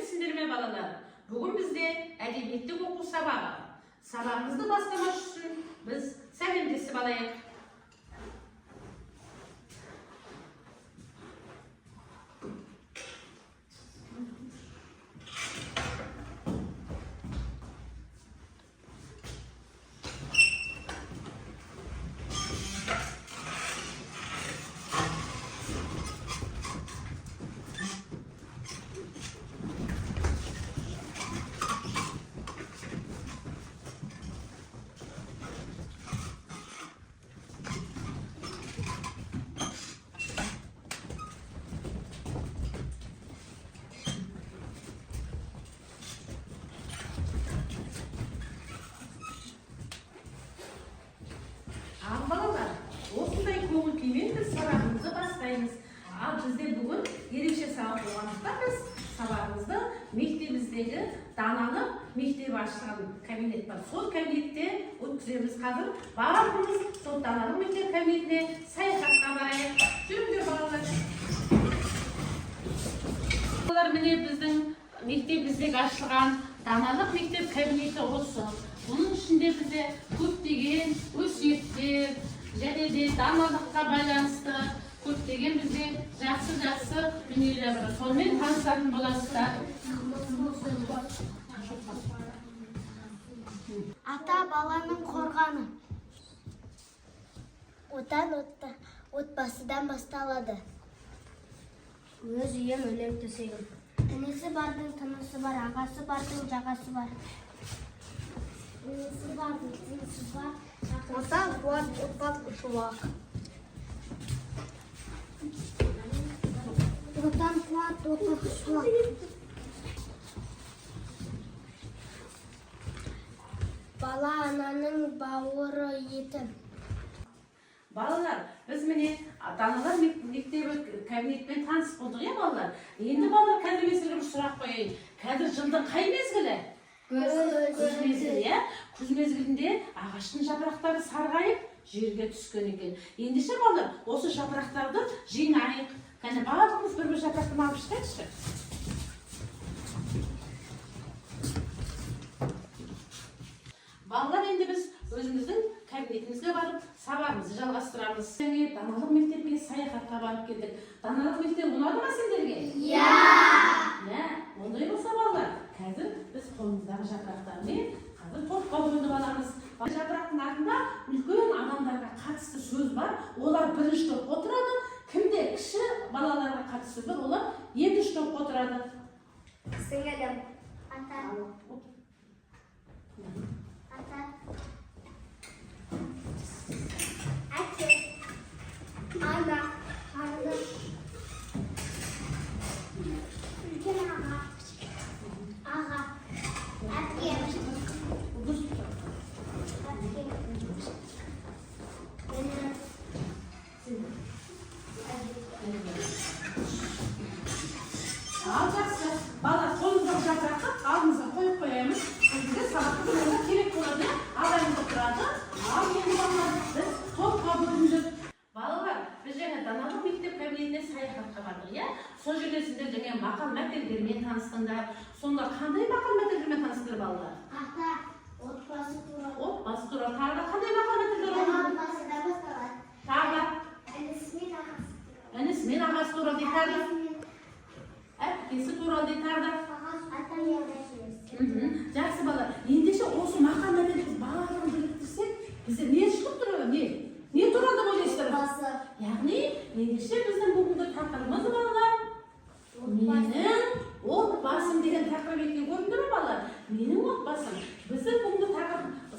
сәлеметсіздер ме балалар? Бүгін бізде әдебиеттік оқу сабағы. Сабағымызды бастамас үшін біз сәлемдесіп алайық. Балалар, осындай көңіл күймен біз сабағымызды бастаймыз. Ал бізде бүгін ерекше сабақ болғандықтан біз сабағымызды мектебіміздегі даналық мектеп ашқан кабинет бар. Сол кабинетте өткіземіз. Қазір барлығымыз сол даналық мектеп кабинетіне саяхатқа барайық. Жүріңдер балалар. Балалар, міне біздің мектебіміздегі ашылған даналық мектеп кабинеті осы. Bunun içinde bize көптеген өсиеттер және де даналыққа байланысты көптеген бізде жақсы дүниелер бар. Сонымен танысатын боласыздар. Ата баланың қорғаны. Отан отбасыдан басталады. Өз үйім өлең төсегім. Інісі бардың тынысы бар, ағасы бардың жағасы бар. Отан қуат, отбас шуақ. Отан қуат, отбас шуақ. Бала ананың бауыры етім. Балалар, біз міне даналар мектебі кабинетпен таныс болдық, балалар. Енді балалар, қазір мен сіздерге бір сұрақ қояйын. Қазір жылдың қай мезгілі? Күз мезгілі, күз мезгілінде ағаштың жапырақтары сарғайып, жерге түскен екен. Ендеше балалар, осы жапырақтарды жинайық. Кәне барлығымыз бір жапырақты алып шығайықшы. Балалар, енді біз өзіміздің кабинетімізге барып, сабағымызды жалғастырамыз. Даналық мектепке саяхатқа барып келдік. Даналық мектеп ұнады ма сендерге? Ондай болса балалар, қазір біз қолымыздағы жапырақтармен қазір топқа бөлініп аламыз. Жапырақтың артында үлкен адамдарға қатысты сөз бар. Олар бірінші топқа отырады. Кімде кіші балаларға қатысты сөз бар, олар екінші топқа отырады. Сіңілім. Ата. Әке. Ана. Үлкен аға. Аға. Әпке. Ал жақсы. Бала, қолымыздағы жапырақты алдымызға қойып қоямыз. Бізге сабақты болуға керек болады. Ағайынды тұрады. Ал енді балалар, біз топқа бөліндік. Балалар, біз жаңа даналық мектеп кабинетіне саяхатқа бардық, Сол жерде сіздер жаңа мақал-мәтелдермен таныстыңдар. Сонда қандай мақал-мәтелдермен таныстыңдар балалар? Ата, отбасы туралы. Отбасы туралы. Тағы да қандай мақал-мәтелдер олар? Отбасыдан басталады. Тағы Інісімен ағасы. інісімен ағасы туралы дейді. Әпкесі туралы дейді. Ата мен әжесі. Жақсы балалар. Ендеше осы мақал-мәтелді барлығын біріктірсек, бізде не шығып тұрады? Не туралы деп ойлайсыздар? Отбасы. Яғни, ендеше біздің бүгінгі тақырыбымыз балалар. Менің отбасым деген тақырып екен, көрдіңдер ме балалар? Менің отбасым. Біздің бүгінгі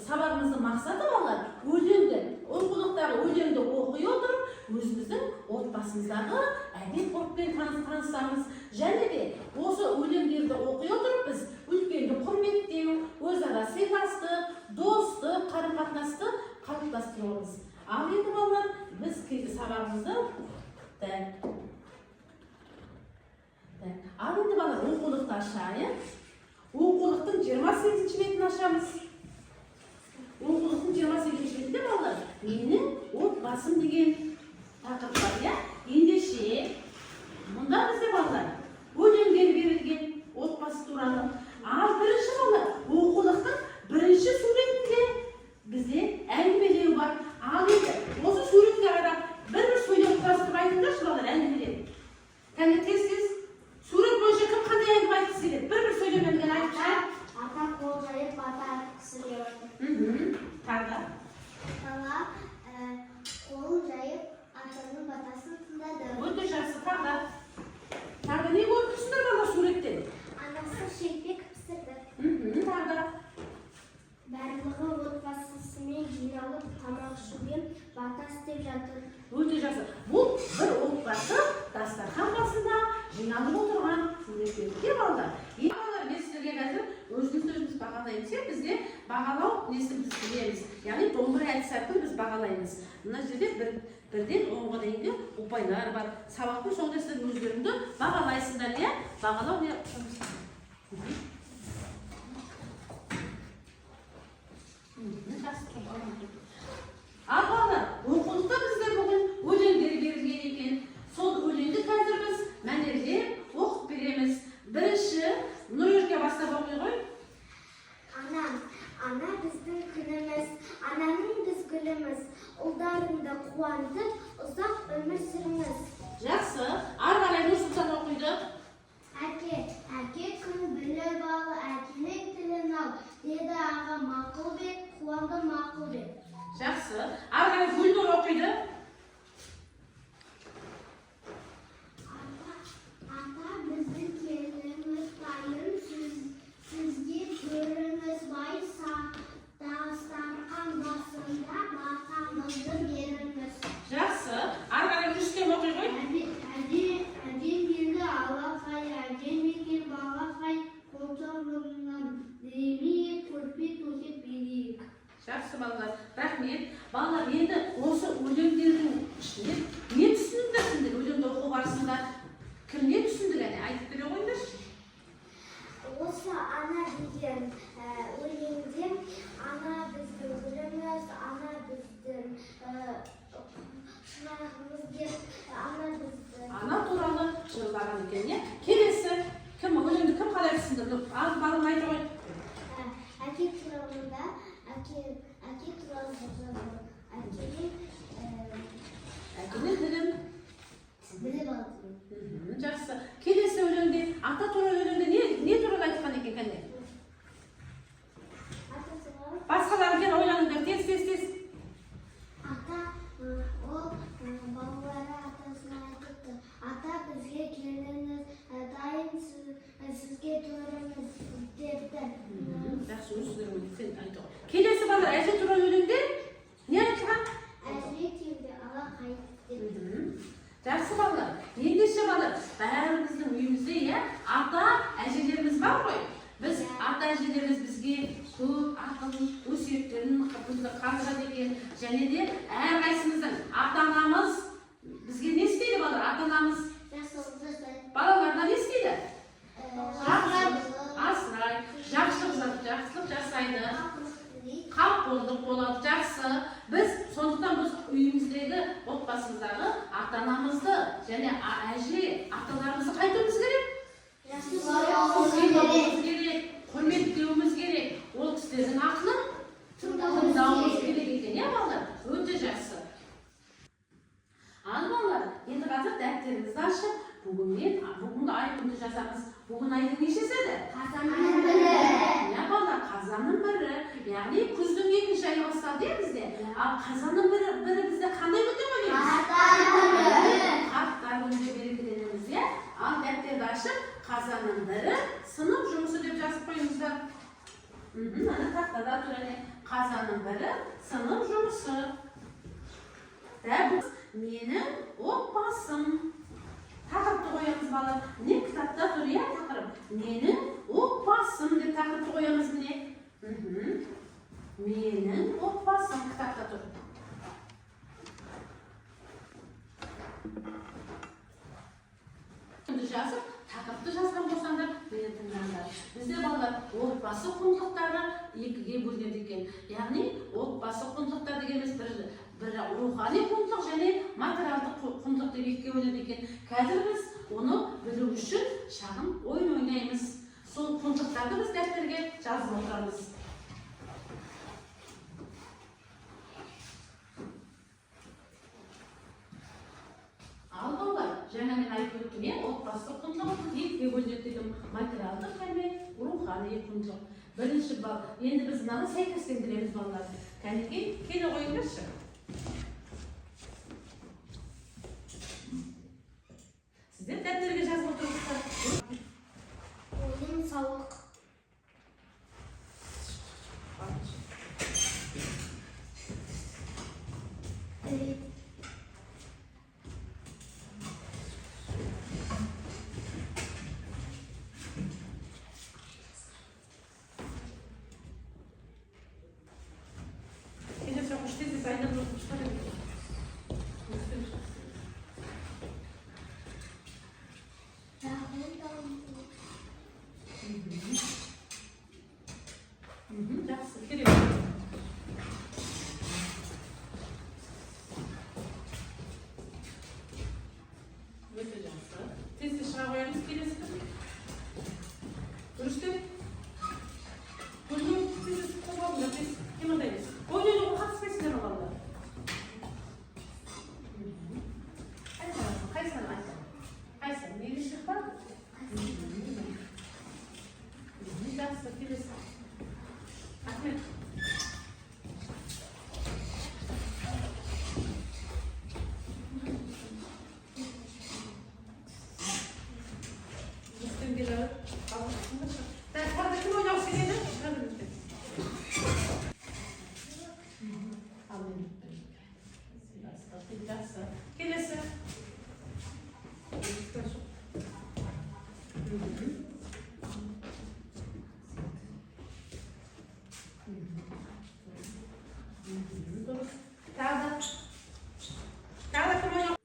сабағымыздың мақсаты балалар, өлеңді, оқулықтағы өлеңді оқи отырып, өзіміздің отбасымыздағы әдет-ғұрыппен танысамыз. Және де осы өлеңдерді оқи отырып, біз үлкенді құрметтеу, өзара сыйластық, достық, қарым-қатынасты қалыптастырамыз. Ал енді балалар, біз сабағымызды ал енді балалар, оқулықты ашайық. Оқулықтың 28-ші бетін ашамыз. Оқулықтың 28-ші бетінде балалар, менің отбасым деген тақырып бар, Ендеше, мұнда бізде балалар, өлеңдер берілген, отбасы несін біз білеміз. Яғни домбыра әдісі арқылы біз бағалаймыз. Мына жерде бірден 10-ға дейінгі ұпайлар бар. Сабақтың соңында сіздер өздеріңді бағалайсыңдар, иә? Бағалау не? Ал балалар, оқулықта біздер бүгін өлеңдер берілген екен. Сол өлеңді қазір біз мәнерлеп оқып береміз. Бірінші Нұрерге бастап оқи ғой. Ана біздің күніміз, ананың біз гүліміз, ұлдарыңды қуантып, ұзақ өмір сүріңіз. Жақсы. Ары қарай Нұрсұлтан оқиды. Әке күн біліп ал, әкенің тілін ал, деді аға Мақұлбек, қуанды Мақұлбек. Жақсы. Ары қарай Гүлнұр оқиды. Ата біздің келініміз дайын, сізге төріміз бай, дастархан басында батамызды беріңіз. Жақсы. Ары қарай Рүстем оқи ғой. Әдем елді алақай, әдем екен балақай, қолтығынан демей көрпе төсеп берейік. Жақсы балалар. Рахмет. Балалар, енді осы өлеңдердің ішінде не түсіндіңдер? Өлеңді оқу барысында кім не түсінді? Айтып бере қойыңдаршы. Осы ана деген өлеңде ана біздің гүліміз, ана біздің шырағымыз деп ана біздің Ана туралы жырлаған екен, не? Келесі кім өлеңді кім қалай түсінді? Балым айтып қой. әке туралында әке туралы жазылған. Әкенің тілін Біліп алдым. жақсы. Келесі өлеңде ата туралы өлеңде не туралы айтқан екен кәне? Ата туралы Басқалар кел ойланыңдар, тез. ата балалары атасына айтыпты. Ата бізге келіңіз, дайын сізге төріміз депті. Жақсы, өздерің сен айтып қой. Келесі балалар әже туралы өлеңде не айтқан? Әжібек келді, ала қайт депті. Жақсы балалар. Ендеше балалар, бәріміздің үйімізде ата әжелеріміз бар ғой. Біз ата әжелеріміз бізге көп ақыл, өсиеттерін қалдырады екен. Және де әрқайсымыздың ата-анамыз бізге не істейді балалар? Ата-анамыз балаларына не істейді? Асырайды, жақсылық жасайды, қамқорлық болады, жақсы. Біз сондықтан біз үйіміздегі отбасымыздағы ата-анамызды және әже, аталарымызды қайтуымыз керек? Сыйлауымыз керек, құрметтеуіміз керек. Ол кісілердің ақылын тыңдауымыз керек екен, иә балалар? Өте жақсы. Ал балалар, енді қазір дәптерімізді ашып, бүгінгі ай күнді жазамыз. Бүгін айдың нешесі еді? Қазанның бірі. Иә балалар, қазанның бірі. Яғни күздің екінші айы басталды бізде. Ал қазанның бірі бізде қандай күнде ойлаймыз? Қарттар күнінде белгіленеміз, иә? Ал дәптерді ашып, қазанның бірі сынып жұмысы деп жазып қойыңыздар. Ана тақтада тұр, қазанның бірі сынып жұмысы. Менің отбасым. Тақырыпты қоямыз балалар. Не кітапта тұр, иә тақырып? Менің отбасым деп тақырыпты қоямыз міне. Менің отбасым кітапта тұр. Жазып, тақырыпты жазған болсаңдар, мені тыңдаңдар. Бізде балалар отбасы құндылықтары екіге бөлінеді екен. Яғни отбасы құндылықтар дегеніміз бір рухани құндылық және материалдық құндылық деп екіге бөлінеді екен. Қазір біз оны білу үшін шағын ойын ойнаймыз. Сол құндылықтарды біз дәптерге жазып отырамыз. Ал балалар, жаңа мен айтып өттім, отбасы құндылық екіге бөлінеді деген материалдық және рухани құндылық. Бірінші бал. Енді біз мынаны сәйкестендіреміз балалар. Кәнекей, келе қойыңдаршы. Сіздер дәптерге жазып отырсыздар. Ойын сауық. Görüştük. Gözüm bizi kovalım da biz yanındayız. Oynuyor o hak sesler olanlar. Kaysana. Bir ışık var mı? Biraz birisi. Ahmet. Üstün bir alıp ben karda kim oynar seni? Alayım. Biraz da. Gelirse. Cada como yo.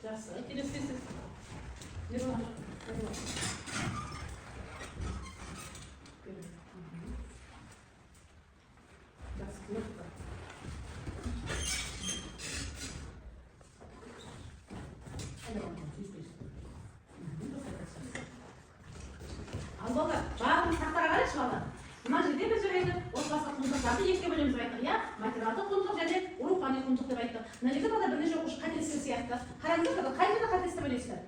Já sei. Tira esse. Албалар, барлығын сақтарға қарайшы балалар. Мына жерде біз жүреді, отбасылық құндылықтарды екіге бөлеміз деп айттық, иә? Материалдық құндылық және рухани құндылық деп айттық. Мына жерде балалар бірнеше оқушы қателескен сияқты. қараңыздар, қай жерде қателесті білесіздер?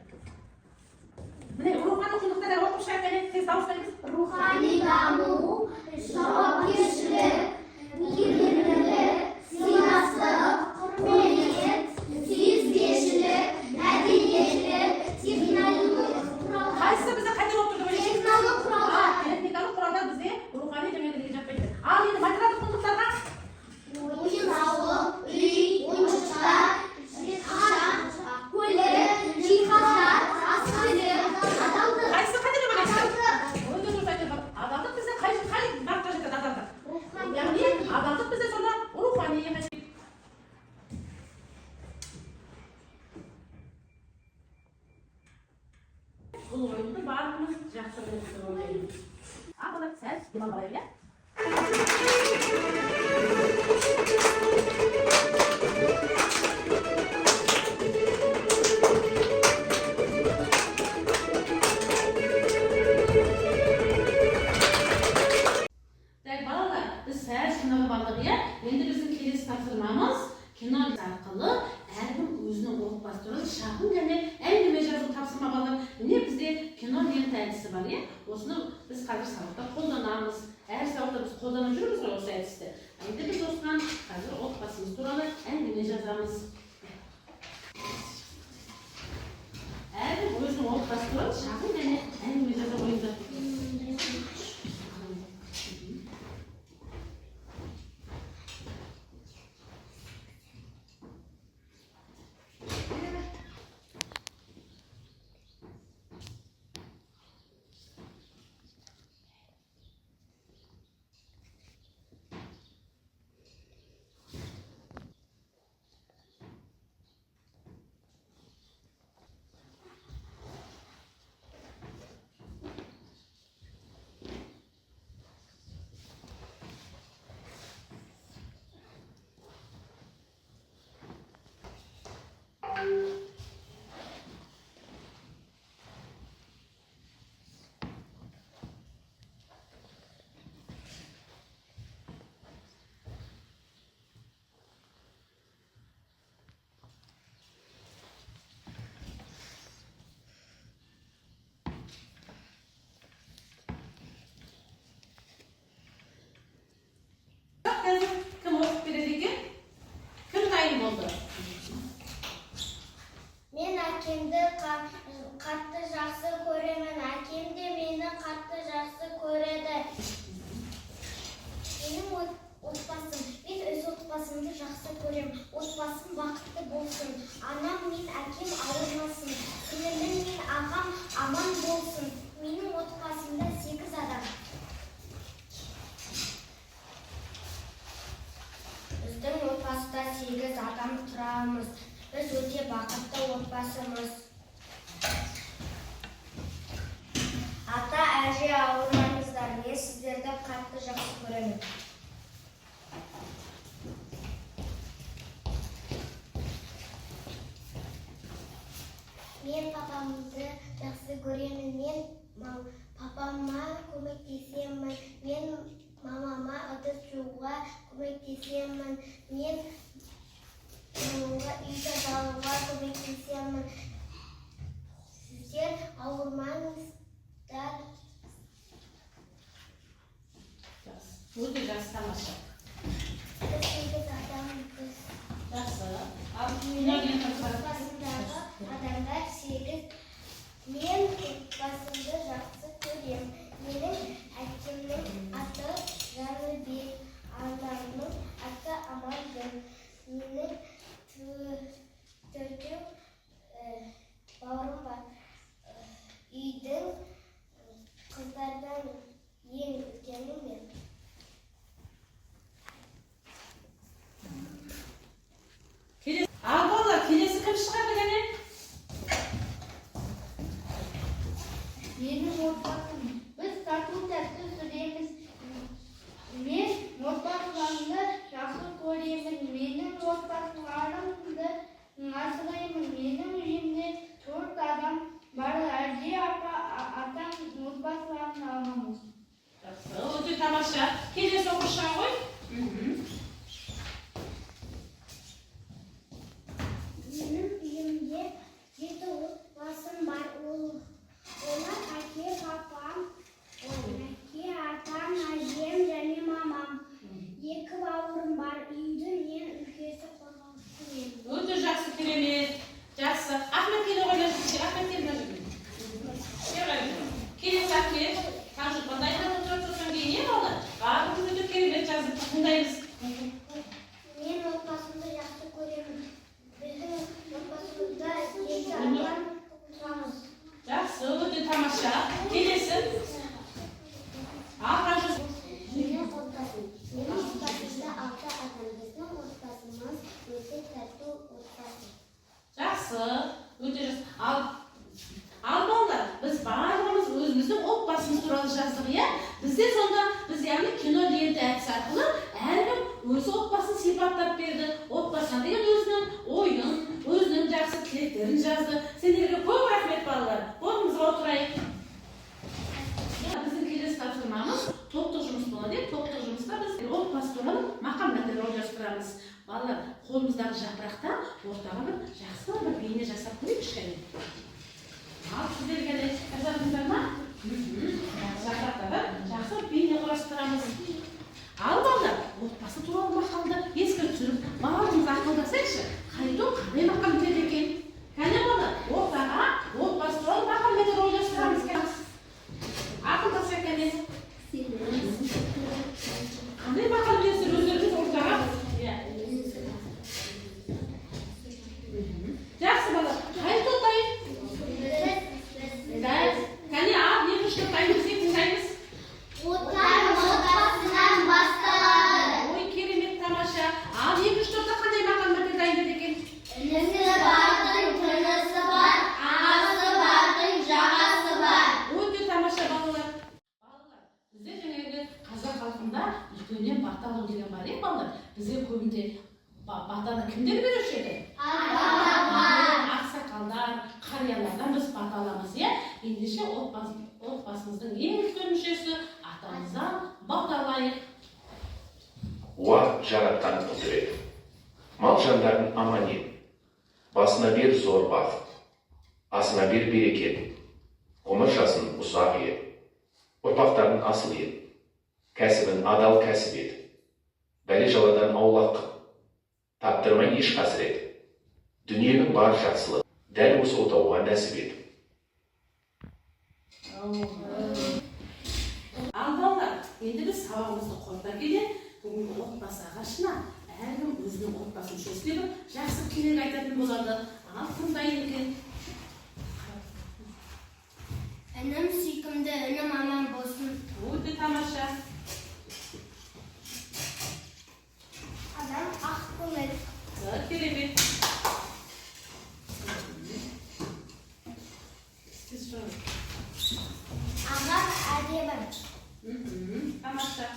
Міне, рухани құндылықтар оқып шығайық, тез дауыстаймыз. Рухани даму, жауапкершілік, мейірімділік, сыйластық, құрмет, сүйіспеншілік, мәдениеттілік, техникалық құралдар. Қайсысы бізде қате болып тұрды білесіз? Техникалық құралдар. Техникалық құралдар бізде рухани демектерге жатпайды. Ал енді материалдық құндылықтарға Ойын-сауық, үй, ойыншықтар, ақша, көлік, жиһаздар, ас-көлік, адалдық. қайсысы қате деп ойлайсыздар? Өте дұрыс айтып жатыр. Адалдық бізде қай бағытқа жатады адалдық? Яғни адалдық бізде сонда рухани. Бұл ойынды барлығымыз жақсы көреміз деп ойлаймын. Балалар, сәл демалып алайық, иә? Балалар, біз сәл жинап алдық, иә? Енді біздің келесі тапсырмамыз кино арқылы әркім өзінің отбасы туралы шағын және әңгіме жазу тапсырма балалар. Міне бізде кино лента әдісі бар, иә? Осыны біз қазір сабақта қолданамыз. Әр сабақта біз қолданып жүрміз ғой осы әдісті. Енді біз осыған қазір отбасымыз туралы әңгіме жазамыз. Әркім өзінің отбасы туралы шағын және әңгіме жаза ойынды. адам тұрамыз. Біз өте бақытты отбасымыз. Ата, әже, ауырмаңыздар. Мен сіздерді қатты жақсы көремін. Мен папамды жақсы көремін. Мен папама көмектесемін. Мен мамама ыдыс жууға көмектесемін. Мен үй тазалауға көмектесемін. Сіздер ауырмаңыздар. Өте жақсы, тамаша. Біз сегіз адамбыз. Жақсы. Отбасымдағы адамдар сегіз. Мен отбасымды жақсы көрем. Менің әкемнің аты Жаныбек, анамның аты Амангүл. Менің төртеу бауырым бар. Үйдің қыздардан ең үлкені мен. Ал балалар, келесі кім шығады гәне? Менің отбасым. Біз тату-тәтті жүреміз. Мен отбасымды жақсы көремін. Менің отбасыларымды асыраймын. Менің үйімде 4 адам бар. Әже, атам отбасыларын аламыз. Жақсы, өте тамаша. Келесі оқушыға ғой. Менің үйімде 7 отбасым бар. Олар әке, папам, атам, әжем және мамам. 2 бауырым бар. Үйдің ең үлкені қорғаушы мен. Өте жақсы, керемет. Жақсы. Ахмет келе ғой, Ахмет келе ғой. Келесі Ахмет. Қанжық бандай отырып кейін не болды? Барлығын өте керемет жазып тыңдаймыз. Мен отбасымды жақсы көремін. Біздің отбасымызда 7 адам тұрамыз. Жақсы, өте тамаша. Келесі. Қанжық. Менің отбасымда 6 адам. Біздің отбасымыз өте тәтті отбасы. Жақсы, өте жақсы. Ал балалар, біз барлығымыз өзіміздің отбасымыз туралы жаздық, иә? Бізде сонда, біз яғни кино ленті әдісі арқылы әркім өзі отбасын сипаттап берді. Отбасына деген өзінің ойын, өзінің жақсы тілектерін жазды. Сендерге көп рахмет балалар. Орнымызға отырайық. Біздің келесі тапсырмамыз топтық жұмыс болады. Топтық жұмыста біз отбасы туралы мақам мәтел ойластырамыз. Балалар, қолымыздағы жапырақта ортаға бір жақсы бір бейне жасап көрейікші кәне. Ал сіздерге де жасадыңыздар ма? Жапырақтағы жақсы бейне құрастырамыз. Ал балалар, отбасы туралы мақалды еске түсіріп, барлығымыз ақылдасайықшы. Қандай мақал береді екен? Кәне балалар, ортаға отбасы туралы мақал мәтел ойластырамыз. Ақылдасайық кәне. Қандай мақал бересіздер өздеріңіз ортаға? Жақсы балалар, қай топтайын? Кәне ал, екінші топтайын бізге тыңдаймыз. Отбасынан басталады. Ой, керемет, тамаша. Ал екінші топта қандай мақал мәтел дайындады екен? Інісі бардың тынысы бар, ағасы бардың жағасы бар. Өте тамаша балалар. Балалар, бізде жаңағы қазақ халқында үлкеннен бата алу деген бар, балалар. Бізге көбінде батаны кімдер беруші еді? Ақсақалдар, қариялардан біз бата аламыз, иә? Ендеше отбасымыздың ең үлкен мүшесі атамыздан бата алайық. Уа жаратқан құдірет, мал жандардың аманет, басына бер зор бақыт, асына бер берекет, ғұмыр жасын ұзақ ет, ұрпақтарын асыл ет, кәсібін адал кәсіп ет, бәле жаладан аулақ қыл, таптырмай еш қасірет, дүниенің бар жақсылығы дәл осы отауға нәсіп ет. Ал балалар, енді біз сабағымызды қорытпай келе, бүгінгі отбасы ағашына әркім өзінің отбасы мүшесі деп жақсы тілек айтатын болады. Ал тыңдайын екен. Інім сүйкімді, інім аман болсын. Өте тамаша. Адам ақ көңіл. керемет. Ағам әдемі. Тамаша.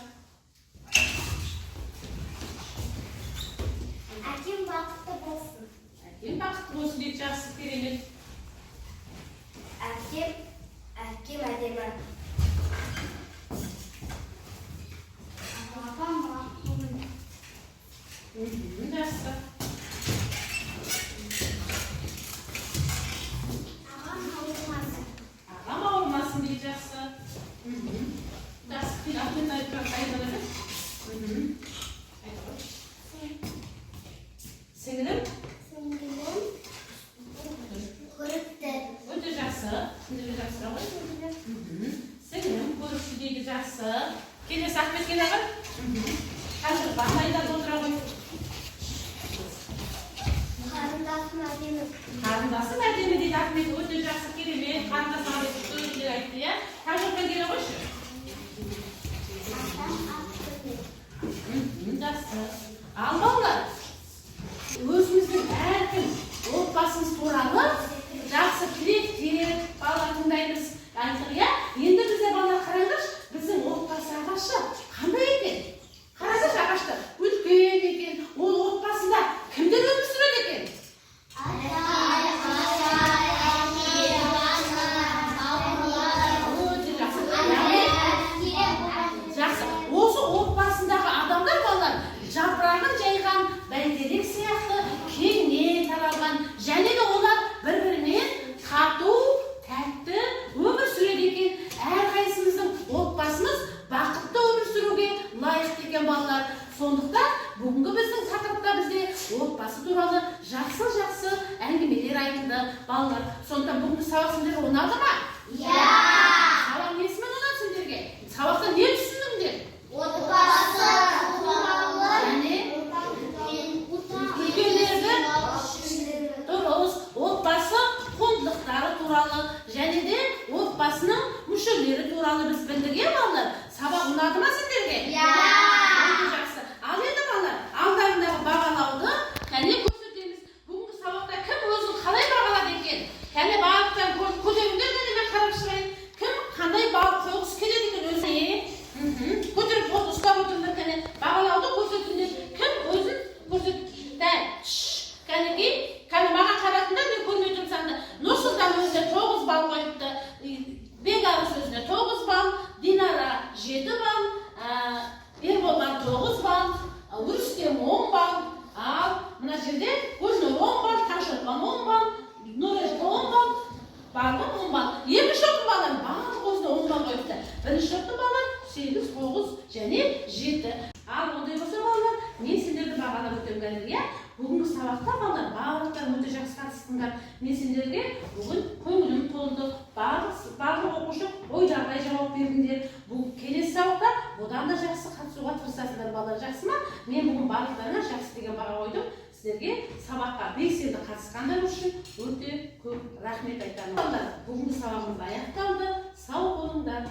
Әкем бақытты болсын. Әкем бақытты болсын дейді, жақсы, керемет. Әкем әдемі. Апам бақытты болсын. Жақсы. Ағам ауырмасын. Ағам ауырмасын дейді, жақсы. Жақсы, кейін ахмет айтып қайдалады. Сіңілім? Сіңілім көрікті. Өте жақсы. Сіңілім жақсы ғой? Сіңілім көрікті дейді, жақсы. Келесі Ахметке ағам? Қазір бақайда отыра ғой. Қарындасым әдемі. Қарындасым әдемі дейді Ахмет, өте жақсы, керемет. Қарындасым әдемі сөздер айтты, иә? Тәжірибе келе қойшы. Атам ақсырды. Жақсы. Ал балалар, өзіміздің әркім отбасымыз туралы жақсы тілектер, балалар тыңдаймыз. Айттық, иә? Енді бізде балалар қараңдаршы, біздің отбасы ағашы қандай екен? Қараңдаршы ағашты, үлкен екен, ол отбасында кімдер өмір сүреді екен? Жақсы. Осы отбасындағы адамдар балалар жапырағын жайған бәйтерек сияқты кеңінен таралған, және де олар бір-бірімен тату, тәтті өмір сүреді екен. Әрқайсымыздың отбасымыз бақытты өмір сүруге лайықты екен балалар. Сондықтан бүгінгі біздің тақырыпта бізде отбасы туралы жақсы әңгімелер айтылды балалар. Сондықтан бүгінгі сабақ сендерге ұнады ма? Иә! Сабақ несімен ұнады сендерге? Сабақта не түсіндіңдер? Отбасы туралы. Және үлкендерді дұрыс, отбасы құндылықтары туралы, және де отбасының мүшелері туралы біз білдік, иә балалар? Сабақ ұнады ма сендерге? Иә! Өте жақсы. Ал енді балалар, алдарындағы бағалауды кәне көрсетеміз. Бүгінгі сабақта кім өзін қалай бағалады екен? Кәне бағалықтан көтеріңдер, кәне мен қарап шығайын. Кім қандай баға қойғысы келеді екен өзіне? Көтеріп ұстап отырыңдар, кәне бағалауды көрсетіңдер. Кім өзін көрсетті? Кәнекей, кәне маған қарасыңдар, мен көрмей тұрмын саңда. Нұрсұлтан өзіне 9 балл қойыпты. Бекарыс өзіне 9 балл, Динара 7 балл, Ерболдан 9 балл, Үрістем 10 балл, ал мына жерде Гүлнұр 10 балл, Таңшолпан 10 балл, Нұрежан 10 балл, Барғын 10 балл. Екінші топтың балалары барлық өзіне 10 балл қойыпты. Бірінші топтың балалары 8, 9 және 7. Ал ондай болса балалар, мен сендерді бағалап өтемін қазір, иә? Бүгінгі сабақта балалар барлықтар өте жақсы қатыстыңдар. Мен сендерге бүгін көңілім толды. Барлық оқушы ойдағыдай жауап бердіңдер. Бұл келесі сабақта одан да жақсы қатысуға тырысасыңдар балалар, жақсы ма? Мен бүгін барлықтарына жақсы деген баға қойдым. Сіздерге сабаққа белсенді қатысқандар үшін өте көп рахмет айтамын. Балалар, бүгінгі сабағымыз аяқталды. Сау болыңдар.